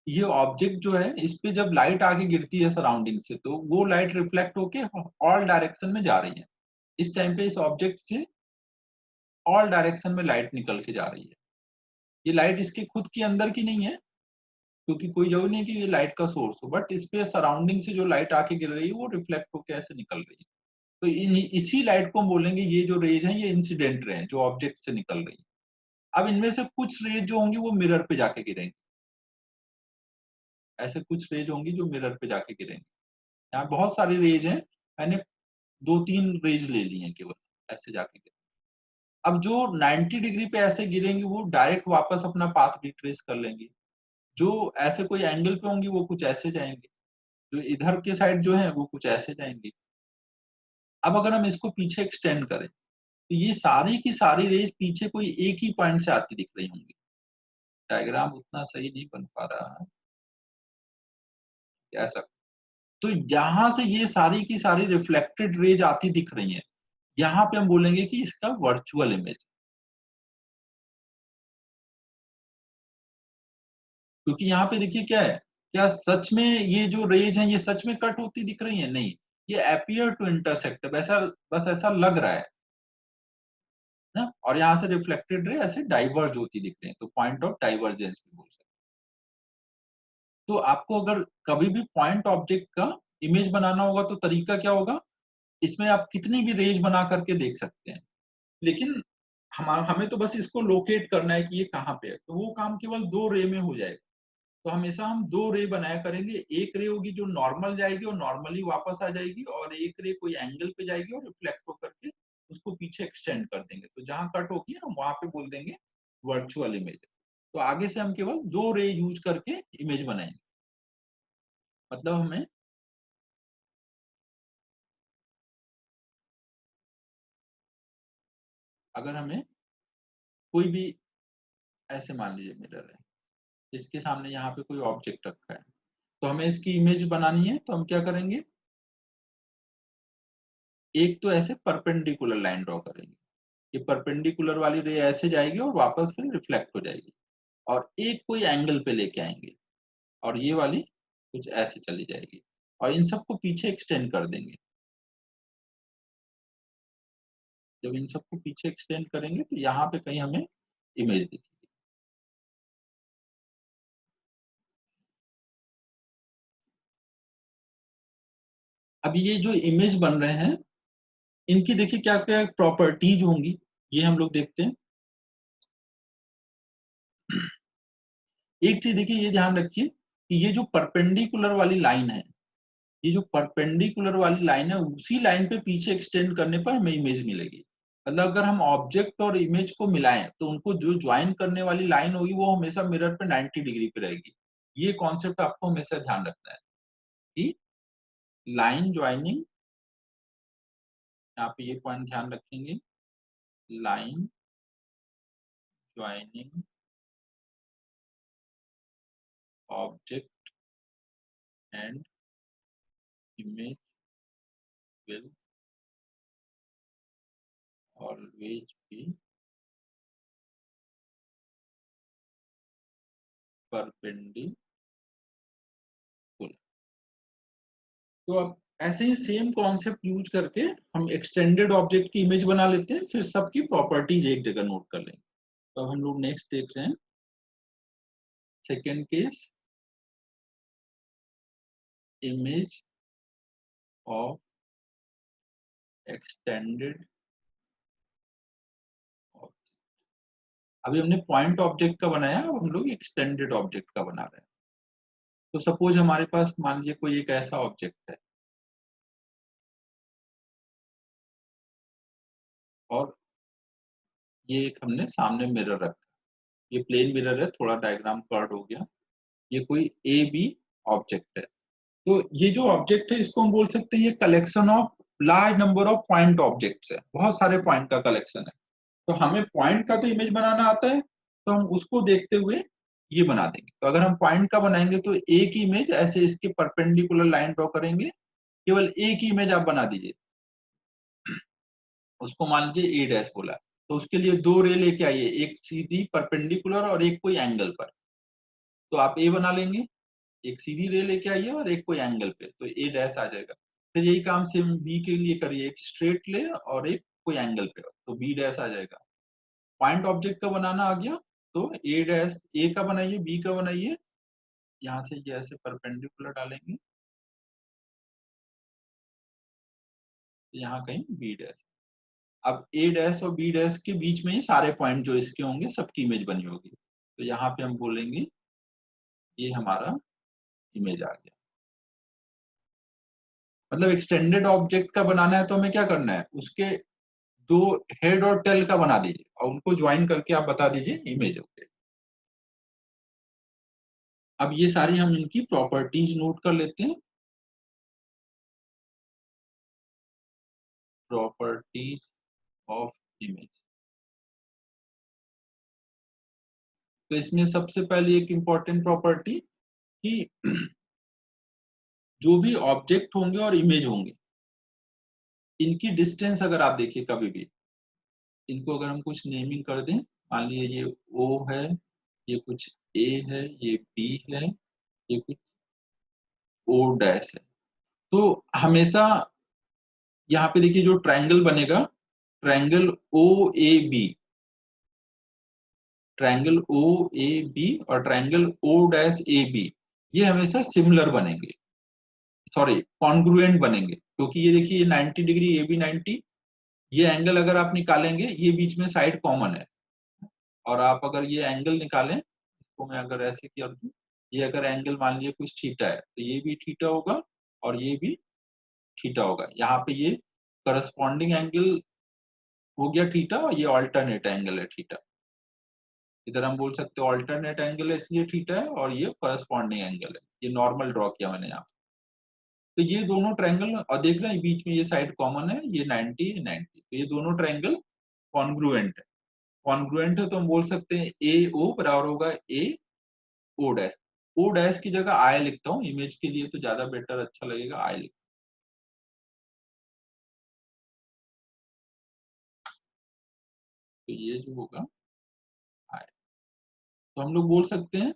ये ऑब्जेक्ट जो है इस पे जब लाइट आगे गिरती है सराउंडिंग से, तो वो लाइट रिफ्लेक्ट होके ऑल डायरेक्शन में जा रही है। इस टाइम पे इस ऑब्जेक्ट से ऑल डायरेक्शन में लाइट निकल के जा रही है। ये लाइट इसके खुद के अंदर की नहीं है, क्योंकि कोई जरूरी नहीं कि ये लाइट का सोर्स हो, बट इस पे सराउंडिंग से जो लाइट आके गिर रही है वो रिफ्लेक्ट होके ऐसे निकल रही है। तो इसी लाइट को हम बोलेंगे ये जो रेज हैं ये इंसिडेंट रे हैं, जो ऑब्जेक्ट से निकल रही है। अब इनमें से कुछ रेज जो होंगी वो मिरर पे जाके गिरेंगी। ऐसे कुछ रेज होंगी जो मिरर पे जाके गिरेंगी। यहाँ बहुत सारी रेज हैं, मैंने 2-3 रेज ले ली हैं केवल, ऐसे जाके गिरे। अब जो 90 डिग्री पे ऐसे गिरेंगी वो डायरेक्ट वापस अपना पाथ रिट्रेस कर लेंगी। जो ऐसे कोई एंगल पे होंगी वो कुछ ऐसे जाएंगी, जो इधर के साइड जो है वो कुछ ऐसे जाएंगी। अब अगर हम इसको पीछे एक्सटेंड करें तो ये सारी की सारी रेज पीछे कोई एक ही पॉइंट से आती दिख रही होंगी। डायग्राम उतना सही नहीं बन पा रहा है, ऐसा। तो यहाँ से ये सारी की सारी रिफ्लेक्टेड रेज आती दिख रही हैं। यहाँ पे हम बोलेंगे कि इसका वर्चुअल इमेज, क्योंकि यहाँ पे देखिए क्या है, क्या सच में ये जो रेज हैं ये सच में कट होती दिख रही हैं? नहीं, ये अपीयर टू इंटरसेक्ट, वैसा बस ऐसा लग रहा है ना। और यहाँ से रिफ्लेक्टेड रे ऐसे डाइवर्ज होती दिख रही है, तो पॉइंट ऑफ डाइवर्जेंस भी बोल सकते हैं। तो आपको अगर कभी भी पॉइंट ऑब्जेक्ट का इमेज बनाना होगा तो तरीका क्या होगा, इसमें आप कितनी भी रेंज बना करके देख सकते हैं, लेकिन हमें तो बस इसको लोकेट करना है कि ये कहाँ पे है, तो वो काम केवल 2 रे में हो जाएगा। तो हमेशा हम 2 रे बनाया करेंगे, एक रे होगी जो नॉर्मल जाएगी और नॉर्मली वापस आ जाएगी, और एक रे कोई एंगल पे जाएगी और रिफ्लेक्ट होकर के उसको पीछे एक्सटेंड कर देंगे। तो जहाँ कट होगी हम वहां पे बोल देंगे वर्चुअल इमेज। तो आगे से हम केवल 2 रे यूज करके इमेज बनाएंगे। मतलब हमें, अगर हमें कोई भी, ऐसे मान लीजिए मिरर है, इसके सामने यहाँ पे कोई ऑब्जेक्ट रखा है, तो हमें इसकी इमेज बनानी है, तो हम क्या करेंगे, एक तो ऐसे परपेंडिकुलर लाइन ड्रॉ करेंगे। ये परपेंडिकुलर वाली रे ऐसे जाएगी और वापस फिर रिफ्लेक्ट हो जाएगी, और एक कोई एंगल पे लेके आएंगे, और ये वाली कुछ ऐसे चली जाएगी, और इन सबको पीछे एक्सटेंड कर देंगे। जब इन सबको पीछे एक्सटेंड करेंगे तो यहाँ पे कहीं हमें इमेज दिखेगी। अब ये जो इमेज बन रहे हैं, इनकी देखिए क्या क्या प्रॉपर्टीज होंगी, ये हम लोग देखते हैं। एक चीज देखिए, ये ध्यान रखिए कि ये जो परपेंडिकुलर वाली लाइन है, ये जो परपेंडिकुलर वाली लाइन है उसी लाइन पे पीछे एक्सटेंड करने पर हमें इमेज मिलेगी। मतलब अगर हम ऑब्जेक्ट और इमेज को मिलाएं तो उनको जो ज्वाइन करने वाली लाइन होगी वो हमेशा मिरर पे 90 डिग्री पे रहेगी। ये कॉन्सेप्ट आपको हमेशा ध्यान रखना है कि लाइन ज्वाइनिंग, यहाँ पे ये पॉइंट ध्यान रखेंगे, line joining object and image will always be perpendicular. तो अब ऐसे ही सेम कॉन्सेप्ट यूज करके हम एक्सटेंडेड ऑब्जेक्ट की इमेज बना लेते हैं, फिर सबकी प्रॉपर्टीज एक जगह नोट कर लेंगे। तो अब हम लोग नेक्स्ट देख रहे हैं second case, image of extended object. अभी हमने पॉइंट ऑब्जेक्ट का बनाया, अब हम लोग एक्सटेंडेड ऑब्जेक्ट का बना रहे हैं। तो सपोज हमारे पास मान लीजिए कोई एक ऐसा ऑब्जेक्ट है, और ये एक हमने सामने मिरर रखा, ये प्लेन मिरर है, थोड़ा डायग्राम कर्व हो गया। ये कोई ए बी ऑब्जेक्ट है। तो ये जो ऑब्जेक्ट है इसको हम बोल सकते हैं ये collection of large number of point objects है, बहुत सारे पॉइंट का कलेक्शन है। तो हमें पॉइंट का तो इमेज बनाना आता है, तो हम उसको देखते हुए ये बना देंगे। तो अगर हम पॉइंट का बनाएंगे तो एक ही इमेज ऐसे इसके परपेंडिकुलर लाइन ड्रॉ करेंगे, केवल एक ही इमेज आप बना दीजिए। उसको मान लीजिए ए डैश बोला, तो उसके लिए 2 रे लेके आइए, एक सीधी परपेंडिकुलर और एक कोई एंगल पर। तो आप ए बना लेंगे, एक सीधी रे लेके आइए और एक कोई एंगल पे, तो ए डैश आ जाएगा। फिर यही काम सेम बी के लिए करिए, एक स्ट्रेट ले और एक कोई एंगल पे, तो बी डैश आ जाएगा। पॉइंट ऑब्जेक्ट का बनाना आ गया, तो ए डैश ए का बनाइए, बी का बनाइए, यहाँ से ये ऐसे परपेंडिकुलर डालेंगे, यहाँ कहीं बी डैश। अब ए डैश और बी डैश के बीच में ही सारे पॉइंट जो इसके होंगे सबकी इमेज बनी होगी। तो यहाँ पे हम बोलेंगे ये हमारा इमेज आ गया। मतलब एक्सटेंडेड ऑब्जेक्ट का बनाना है तो हमें क्या करना है, उसके दो हेड और टेल का बना दीजिए और उनको ज्वाइन करके आप बता दीजिए इमेज हो गई। अब ये सारी हम इनकी प्रॉपर्टीज नोट कर लेते हैं। Properties of image. तो इसमें सबसे पहले एक इंपॉर्टेंट प्रॉपर्टी कि जो भी ऑब्जेक्ट होंगे और इमेज होंगे, इनकी डिस्टेंस अगर आप देखिए कभी भी, इनको अगर हम कुछ नेमिंग कर दें, मान लीजिए ये ओ है, ये कुछ ए है, ये बी है, ये कुछ ओ डैश है, तो हमेशा यहाँ पे देखिए जो ट्रायंगल बनेगा, triangle O A B, triangle O A B और triangle O dash A B, ये हमेशा सिमिलर बनेंगे, सॉरी कॉन्ग्रुएंट बनेंगे, क्योंकि ये देखिए 90 डिग्री, ए बी 90, ये एंगल अगर आप निकालेंगे ये बीच में साइड कॉमन है, और आप अगर ये एंगल निकालें, इसको मैं अगर ऐसे कर दूं, ये अगर एंगल मान लीजिए कुछ थीटा है तो ये भी थीटा होगा और ये भी थीटा होगा। यहाँ पे ये करस्पॉन्डिंग एंगल हो गया थीटा और ये ऑल्टरनेट एंगल है थीटा। इधर हम बोल सकते हैं ऑल्टरनेट एंगल है इसलिए थीटा है, और ये करस्पॉन्डिंग एंगल है, ये नॉर्मल ड्रॉ किया मैंने यहाँ। तो ये दोनों ट्रायंगल, और देख रहे हैं बीच में ये साइड कॉमन है, ये 90 90, तो ये दोनों ट्रायंगल कॉन्ग्रुएंट है। कॉन्ग्रुएंट है तो हम बोल सकते हैं ए ओ बराबर होगा ए ओ डैश। ओ डैश की जगह आई लिखता हूँ इमेज के लिए, तो ज्यादा बेटर अच्छा लगेगा, आई लिख। तो ये जो होगा आई, तो हम लोग बोल सकते हैं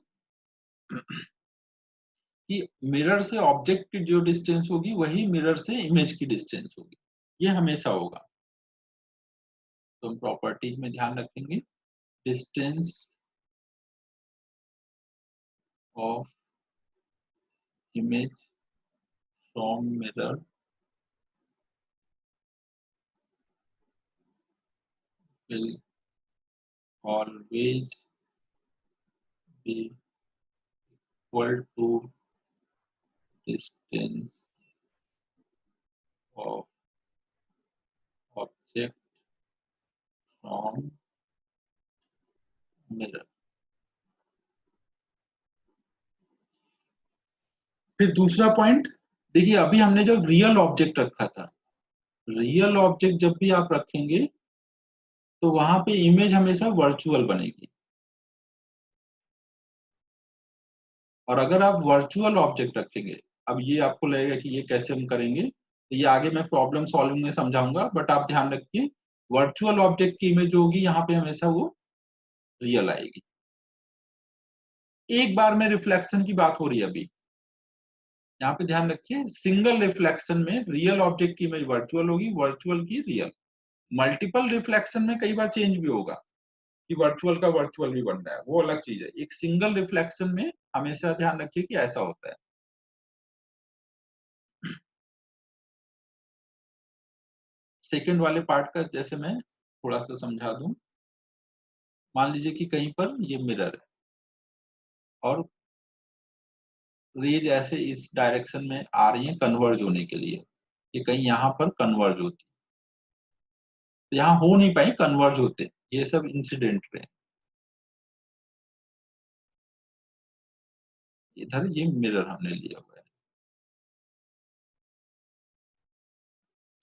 कि मिरर से ऑब्जेक्ट की जो डिस्टेंस होगी वही मिरर से इमेज की डिस्टेंस होगी, ये हमेशा होगा। तो हम प्रॉपर्टीज में ध्यान रखेंगे, distance of image from mirror will always be equal to distance of object from mirror। फिर दूसरा पॉइंट देखिए, अभी हमने जो रियल ऑब्जेक्ट रखा था, रियल ऑब्जेक्ट जब भी आप रखेंगे तो वहां पे इमेज हमेशा वर्चुअल बनेगी, और अगर आप वर्चुअल ऑब्जेक्ट रखेंगे, अब ये आपको लगेगा कि ये कैसे हम करेंगे, तो ये आगे मैं प्रॉब्लम सॉल्विंग में समझाऊंगा, बट आप ध्यान रखिए वर्चुअल ऑब्जेक्ट की इमेज होगी यहाँ पे हमेशा वो रियल आएगी। एक बार में रिफ्लेक्शन की बात हो रही है अभी, यहाँ पे ध्यान रखिए सिंगल रिफ्लेक्शन में रियल ऑब्जेक्ट की इमेज वर्चुअल होगी, वर्चुअल की रियल। मल्टीपल रिफ्लेक्शन में कई बार चेंज भी होगा कि वर्चुअल का वर्चुअल भी बन रहा है, वो अलग चीज है। एक सिंगल रिफ्लेक्शन में हमेशा ध्यान रखिए कि ऐसा होता है। सेकंड वाले पार्ट का जैसे मैं थोड़ा सा समझा दूं, मान लीजिए कि कहीं पर ये मिरर है और रेज ऐसे इस डायरेक्शन में आ रही है कन्वर्ज होने के लिए, ये कहीं यहाँ पर कन्वर्ज होती, तो यहाँ हो नहीं पाई, कन्वर्ज होते, ये सब इंसिडेंट रहे। इधर ये मिरर हमने लिया हुआ है,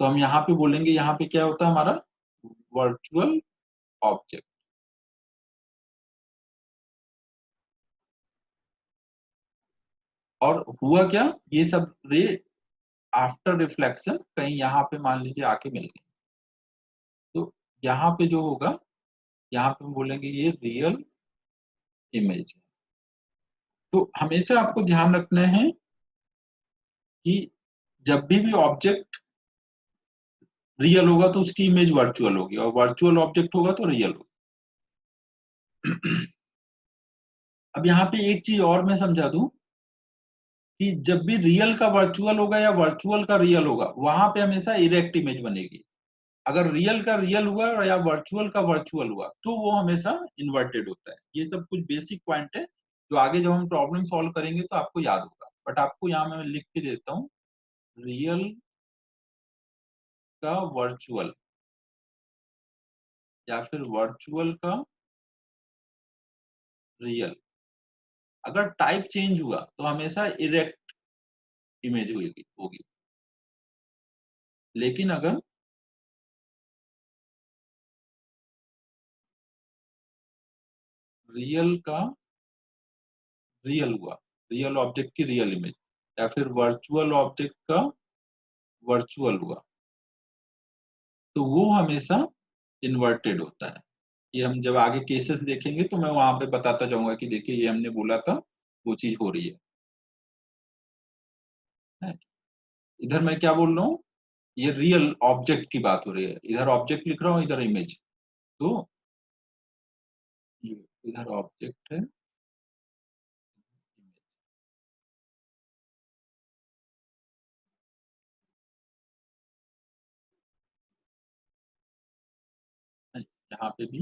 तो हम यहाँ पे बोलेंगे, यहाँ पे क्या होता है हमारा वर्चुअल ऑब्जेक्ट। और हुआ क्या, ये सब रे आफ्टर रिफ्लेक्शन कहीं यहाँ पे मान लीजिए आके मिल गई, तो यहाँ पे जो होगा, यहाँ पे हम बोलेंगे ये रियल इमेज है। तो हमेशा आपको ध्यान रखना है कि जब भी ऑब्जेक्ट रियल होगा तो उसकी इमेज वर्चुअल होगी, और वर्चुअल ऑब्जेक्ट होगा तो रियल होगा। अब यहाँ पे एक चीज और मैं समझा दूं कि जब भी रियल का वर्चुअल होगा या वर्चुअल का रियल होगा, वहां पे हमेशा इरेक्ट इमेज बनेगी। अगर रियल का रियल हुआ या वर्चुअल का वर्चुअल हुआ तो वो हमेशा इन्वर्टेड होता है। ये सब कुछ बेसिक पॉइंट है जो आगे जब हम प्रॉब्लम सॉल्व करेंगे तो आपको याद होगा, बट आपको यहाँ मैं लिख के देता हूँ, रियल का वर्चुअल या फिर वर्चुअल का रियल, अगर टाइप चेंज हुआ तो हमेशा इरेक्ट इमेज होगी होगी। लेकिन अगर रियल का रियल हुआ, रियल ऑब्जेक्ट की रियल इमेज, या फिर वर्चुअल ऑब्जेक्ट का वर्चुअल हुआ, तो वो हमेशा इन्वर्टेड होता है। ये हम जब आगे केसेस देखेंगे तो मैं वहां पे बताता जाऊंगा कि देखिए ये हमने बोला था, वो चीज हो रही है। इधर मैं क्या बोल रहा हूँ, ये रियल ऑब्जेक्ट की बात हो रही है, इधर ऑब्जेक्ट लिख रहा हूँ, इधर इमेज। तो ये इधर ऑब्जेक्ट है, यहाँ पे भी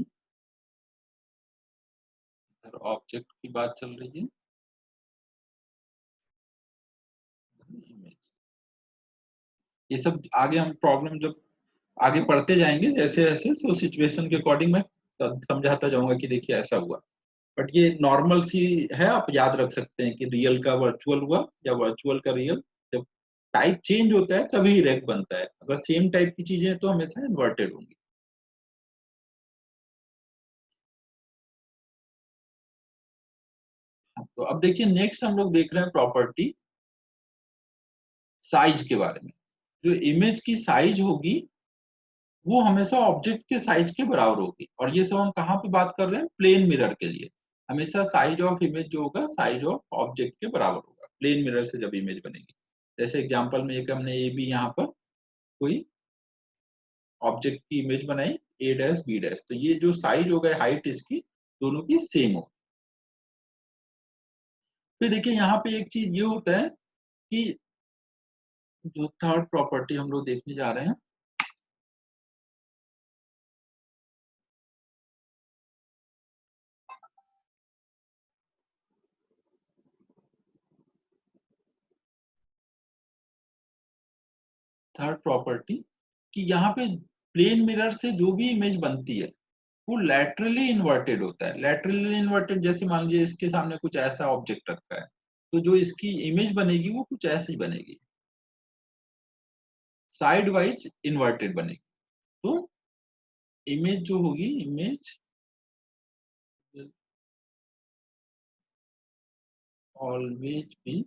इधर ऑब्जेक्ट की बात चल रही है, इमेज। ये सब आगे हम प्रॉब्लम जब आगे पढ़ते जाएंगे जैसे जैसे, तो सिचुएशन के अकॉर्डिंग मैं समझाता जाऊंगा कि देखिए ऐसा हुआ। बट ये नॉर्मल सी है, आप याद रख सकते हैं कि रियल का वर्चुअल हुआ या वर्चुअल का रियल, जब टाइप चेंज होता है तभी रेक बनता है, अगर सेम टाइप की चीजें हैं तो हमेशा इन्वर्टेड होंगी। तो अब देखिए नेक्स्ट हम लोग देख रहे हैं प्रॉपर्टी साइज के बारे में। जो इमेज की साइज होगी वो हमेशा ऑब्जेक्ट के साइज के बराबर होगी, और ये सब हम कहाँ पे बात कर रहे हैं, प्लेन मिरर के लिए। हमेशा साइज ऑफ इमेज जो होगा साइज ऑफ ऑब्जेक्ट के बराबर होगा प्लेन मिरर से जब इमेज बनेगी। जैसे एग्जांपल में एक हमने ए बी यहाँ पर कोई ऑब्जेक्ट की इमेज बनाई, ए डैश बी डैश, तो ये जो साइज हो गए हाइट इसकी दोनों की सेम हो। फिर देखिए यहाँ पे एक चीज ये होता है कि जो थर्ड प्रॉपर्टी हम लोग देखने जा रहे हैं, थर्ड प्रॉपर्टी, कि यहाँ पे प्लेन मिरर से जो भी इमेज बनती है वो लैटरली इन्वर्टेड होता है। लैटरली इन्वर्टेड जैसे मान लीजिए इसके सामने कुछ ऐसा ऑब्जेक्ट रखा है, तो जो इसकी इमेज बनेगी वो कुछ ऐसी बनेगी, साइड वाइज इन्वर्टेड बनेगी। तो इमेज जो होगी, image always be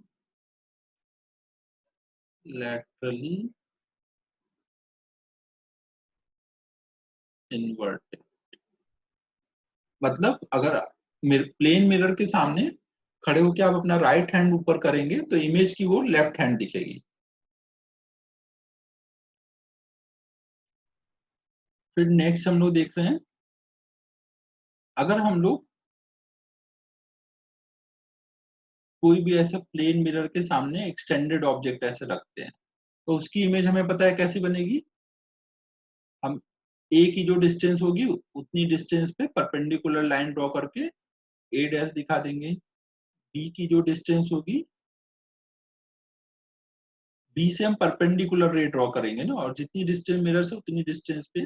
laterally inverted. मतलब अगर प्लेन मिरर के सामने खड़े होकर आप अपना राइट हैंड ऊपर करेंगे तो इमेज की वो लेफ्ट हैंड दिखेगी। फिर नेक्स्ट हम लोग देख रहे हैं, अगर हम लोग कोई भी ऐसा प्लेन मिरर के सामने एक्सटेंडेड ऑब्जेक्ट ऐसे रखते हैं तो उसकी इमेज हमें पता है कैसी बनेगी। हम ए की जो डिस्टेंस होगी उतनी डिस्टेंस पे परपेंडिकुलर लाइन ड्रॉ करके ए डैश दिखा देंगे। बी की जो डिस्टेंस होगी, बी से हम परपेंडिकुलर रे ड्रॉ करेंगे ना, और जितनी डिस्टेंस मिरर से उतनी डिस्टेंस पे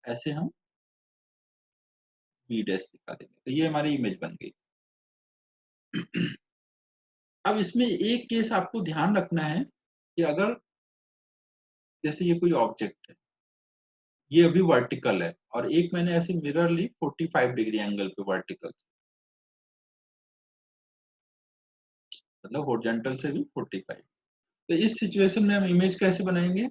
ऐसे हम बी डैश दिखा देंगे, तो ये हमारी इमेज बन गई। अब इसमें एक केस आपको ध्यान रखना है कि अगर जैसे ये कोई ऑब्जेक्ट है, ये अभी वर्टिकल है, और एक मैंने ऐसे मिरर ली 45 डिग्री एंगल पे वर्टिकल, मतलब हॉरिजॉन्टल से भी 45। तो इस सिचुएशन में हम इमेज कैसे बनाएंगे,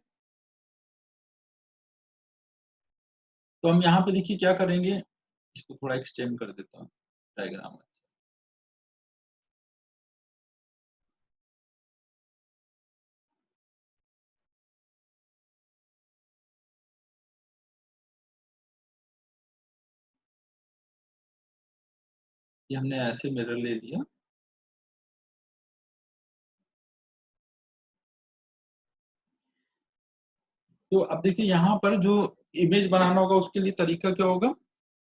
तो हम यहाँ पे देखिए क्या करेंगे, इसको थोड़ा एक्सटेंड कर देता हूँ डायग्राम। ये हमने ऐसे मिरर ले लिया, तो अब देखिए यहाँ पर जो इमेज बनाना होगा उसके लिए तरीका क्या होगा,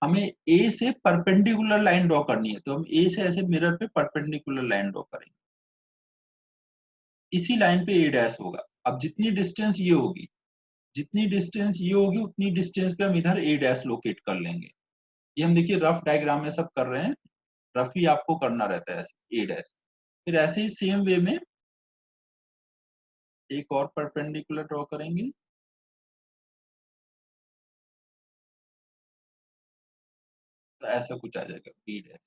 हमें ए से परपेंडिकुलर लाइन ड्रॉ करनी है, तो हम ए से ऐसे मिरर पे परपेंडिकुलर लाइन ड्रॉ करेंगे, इसी लाइन पे ए डैश होगा। अब जितनी डिस्टेंस ये होगी, जितनी डिस्टेंस ये होगी उतनी डिस्टेंस पे हम इधर ए डैश लोकेट कर लेंगे। ये हम देखिए रफ डायग्राम में सब कर रहे हैं, रफ ही आपको करना रहता है ऐसे ए डैश। फिर ऐसे ही सेम वे में एक और परपेंडिकुलर ड्रॉ करेंगे, तो ऐसा कुछ आ जाएगा बी डैश।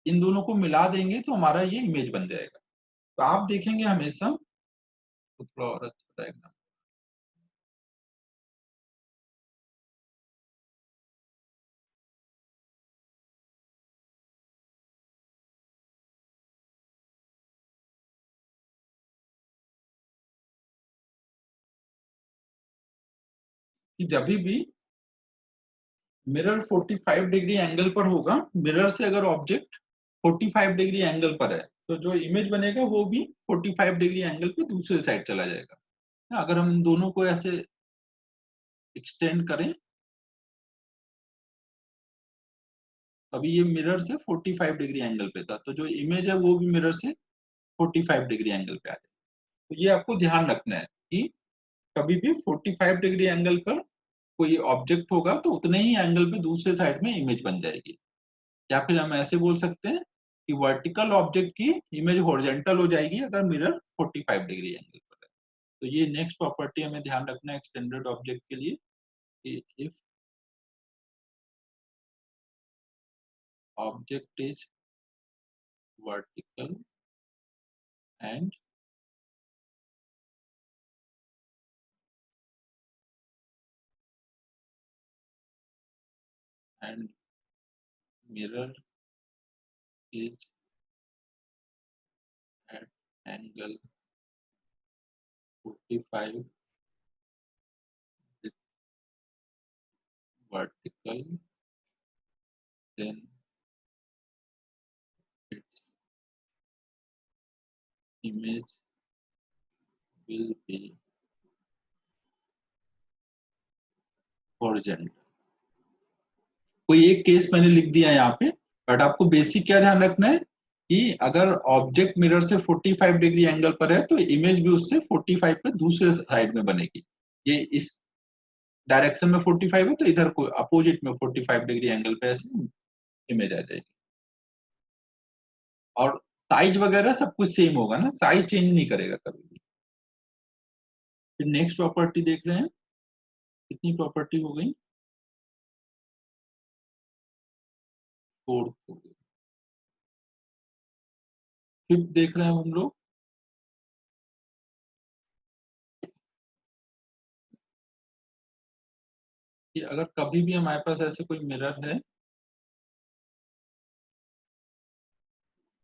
इन दोनों को मिला देंगे तो हमारा ये इमेज बन जाएगा। तो आप देखेंगे हमेशा, तो थोड़ा और अच्छा डायग्राम, कि जब भी मिरर 45 डिग्री एंगल पर होगा, मिरर से अगर ऑब्जेक्ट 45 डिग्री एंगल पर है, तो जो इमेज बनेगा वो भी 45 डिग्री एंगल पे दूसरे साइड चला जाएगा। अगर हम दोनों को ऐसे एक्सटेंड करें, अभी ये मिरर से 45 डिग्री एंगल पे था, तो जो इमेज है वो भी मिरर से 45 डिग्री एंगल पे आ जाए। तो ये आपको ध्यान रखना है कि कभी भी 45 डिग्री एंगल पर कोई ऑब्जेक्ट होगा तो उतने ही एंगल पे दूसरे साइड में इमेज बन जाएगी। या फिर हम ऐसे बोल सकते हैं कि वर्टिकल ऑब्जेक्ट की इमेज हॉरिजॉन्टल हो जाएगी अगर मिरर 45 डिग्री एंगल पर है। तो ये नेक्स्ट प्रॉपर्टी हमें ध्यान रखना है एक्सटेंडेड ऑब्जेक्ट के लिए, कि if object is vertical and and mirror is at angle 45 with vertical, then its image will be horizontal। कोई एक केस मैंने लिख दिया यहाँ पे, बट आपको बेसिक क्या ध्यान रखना है कि अगर ऑब्जेक्ट मिरर से 45 डिग्री एंगल पर है तो इमेज भी उससे 45 पे दूसरे साइड में बनेगी। ये इस डायरेक्शन में 45 है तो इधर को अपोजिट में 45 डिग्री एंगल पे ऐसे इमेज आ जाएगी। और साइज वगैरह सब कुछ सेम होगा ना, साइज चेंज नहीं करेगा कभी भी। फिर नेक्स्ट प्रॉपर्टी देख रहे हैं, कितनी प्रॉपर्टी हो गई, फोर्थ हो गई। फिफ्थ देख रहे हैं हम लोग, कि अगर कभी भी हमारे पास ऐसे कोई मिरर है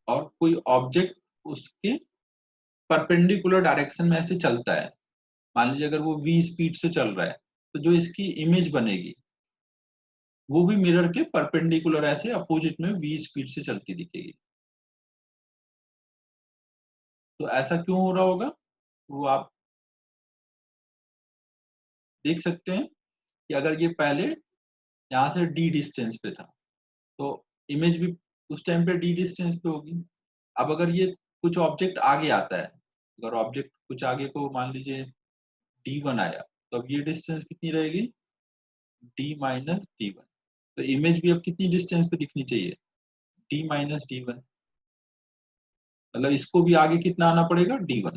और कोई ऑब्जेक्ट उसके परपेंडिकुलर डायरेक्शन में ऐसे चलता है, मान लीजिए अगर वो v स्पीड से चल रहा है, तो जो इसकी इमेज बनेगी वो भी मिरर के परपेंडिकुलर ऐसे अपोजिट में v स्पीड से चलती दिखेगी। तो ऐसा क्यों हो रहा होगा, वो आप देख सकते हैं कि अगर ये पहले यहाँ से d डिस्टेंस पे था तो इमेज भी उस टाइम पे d डिस्टेंस पे होगी। अब अगर ये कुछ ऑब्जेक्ट आगे आता है, अगर ऑब्जेक्ट कुछ आगे को मान लीजिए d1 आया, तो अब ये डिस्टेंस कितनी रहेगी, d माइनस d1। तो इमेज भी अब कितनी डिस्टेंस पे दिखनी चाहिए, d माइनस d1। मतलब इसको भी आगे कितना आना पड़ेगा, d1।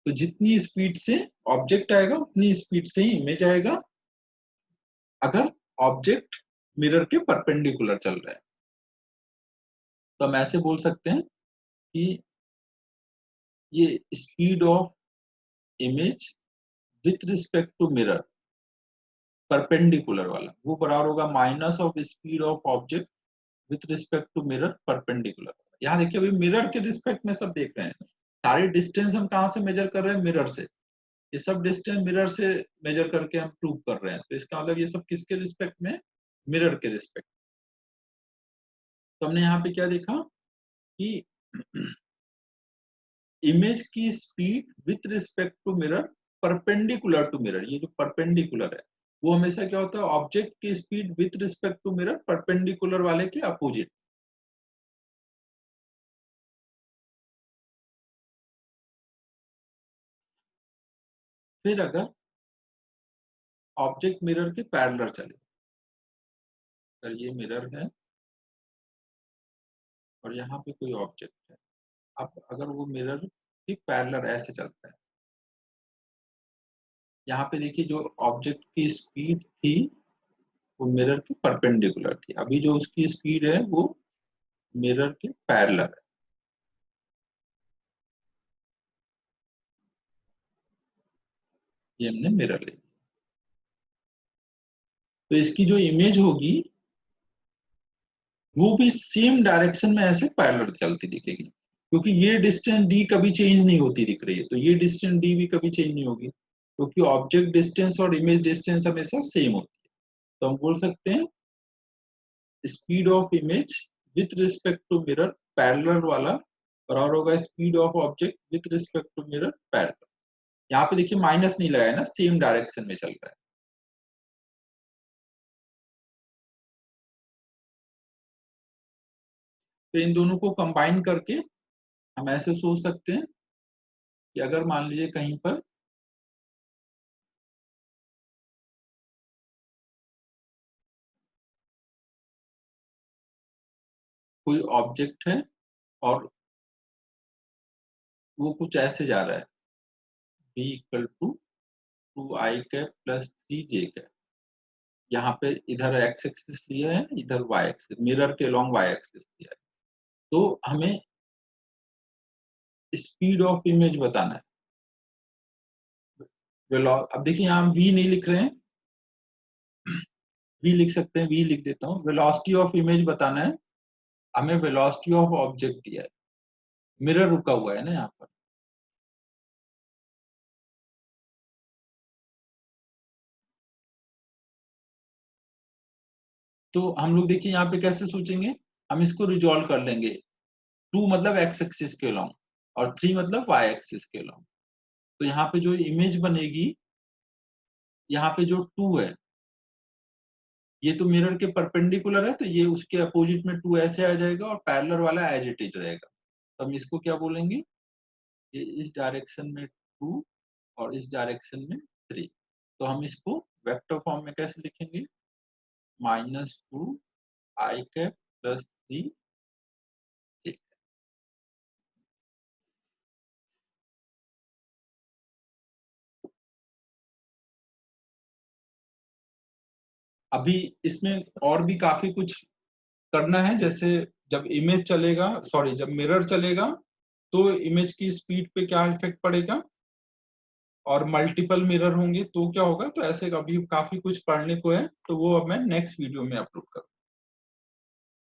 तो जितनी स्पीड से ऑब्जेक्ट आएगा उतनी स्पीड से ही इमेज आएगा, अगर ऑब्जेक्ट मिरर के परपेंडिकुलर चल रहा है। तो हम ऐसे बोल सकते हैं कि ये speed of image with respect to mirror perpendicular वाला वो बराबर होगा minus of speed of object with respect to mirror perpendicular. यहाँ देखिए अभी मिरर के रिस्पेक्ट में सब देख रहे हैं, सारे डिस्टेंस हम कहाँ से मेजर कर रहे हैं, मिरर से। ये सब डिस्टेंस मिरर से मेजर करके हम प्रूव कर रहे हैं, तो इसका मतलब ये सब किसके रिस्पेक्ट में, मिरर के रिस्पेक्ट। तो हमने यहाँ पे क्या देखा कि इमेज की speed with respect to mirror perpendicular to mirror, ये जो परपेंडिकुलर है वो हमेशा क्या होता है, ऑब्जेक्ट की speed with respect to mirror perpendicular वाले के अपोजिट। फिर अगर ऑब्जेक्ट मिरर के पैरेलल चले, अगर ये मिरर है और यहाँ पे कोई ऑब्जेक्ट है, अब अगर वो मिरर के पैरेलल ऐसे चलता है, यहाँ पे देखिए जो ऑब्जेक्ट की स्पीड थी वो मिरर के परपेंडिकुलर थी, अभी जो उसकी स्पीड है वो मिरर के पैरेलल है। ये हमने मिरर ले, तो इसकी जो इमेज होगी वो भी सेम डायरेक्शन में ऐसे पैरेलल चलती दिखेगी, क्योंकि ये डिस्टेंस डी कभी चेंज नहीं होती दिख रही है, तो ये डिस्टेंस डी भी कभी चेंज नहीं होगी, क्योंकि ऑब्जेक्ट डिस्टेंस और इमेज डिस्टेंस हमेशा सेम होती है। तो हम बोल सकते हैं speed of image with respect to mirror parallel वाला बराबर होगा speed of object with respect to mirror parallel. यहाँ पे देखिए माइनस नहीं लगाया ना, सेम डायरेक्शन में चल रहा है। तो इन दोनों को कंबाइन करके हम ऐसे सोच सकते हैं कि अगर मान लीजिए कहीं पर कोई ऑब्जेक्ट है और वो कुछ ऐसे जा रहा है, b equal to 2i cap plus 3j cap, यहाँ पे इधर एक्स एक्सिस लिया है, इधर वाई एक्सिस, मिरर के लॉन्ग वाई एक्सिस लिया है। तो हमें स्पीड ऑफ इमेज बताना है। अब देखिए यहाँ v नहीं लिख रहे हैं, v लिख सकते हैं, v लिख देता हूँ। वेलोसिटी ऑफ इमेज बताना है, हमें वेलोसिटी ऑफ ऑब्जेक्ट दिया है, मिरर रुका हुआ है ना यहाँ पर। तो हम लोग देखिए यहाँ पे कैसे सोचेंगे, हम इसको रिजॉल्व कर लेंगे। 2 मतलब एक्स एक्सिस के लॉन्ग और 3 मतलब वाई एक्सिस के लॉन्ग। तो यहाँ पे जो इमेज बनेगी, यहाँ पे जो 2 है ये तो मिरर के परपेंडिकुलर है, तो ये उसके अपोजिट में 2 ऐसे आ जाएगा और पैरेलल वाला एज इट इज रहेगा। तो हम इसको क्या बोलेंगे, ये इस डायरेक्शन में 2 और इस डायरेक्शन में 3। तो हम इसको वेक्टर फॉर्म में कैसे लिखेंगे, -2 आई कैप प्लस 3 j। अभी इसमें और भी काफी कुछ करना है, जैसे जब इमेज चलेगा, सॉरी जब मिरर चलेगा तो इमेज की स्पीड पे क्या इफेक्ट पड़ेगा, और मल्टीपल मिरर होंगे तो क्या होगा। तो ऐसे अभी काफी कुछ पढ़ने को है, तो वो अब मैं नेक्स्ट वीडियो में अपलोड करूंगा।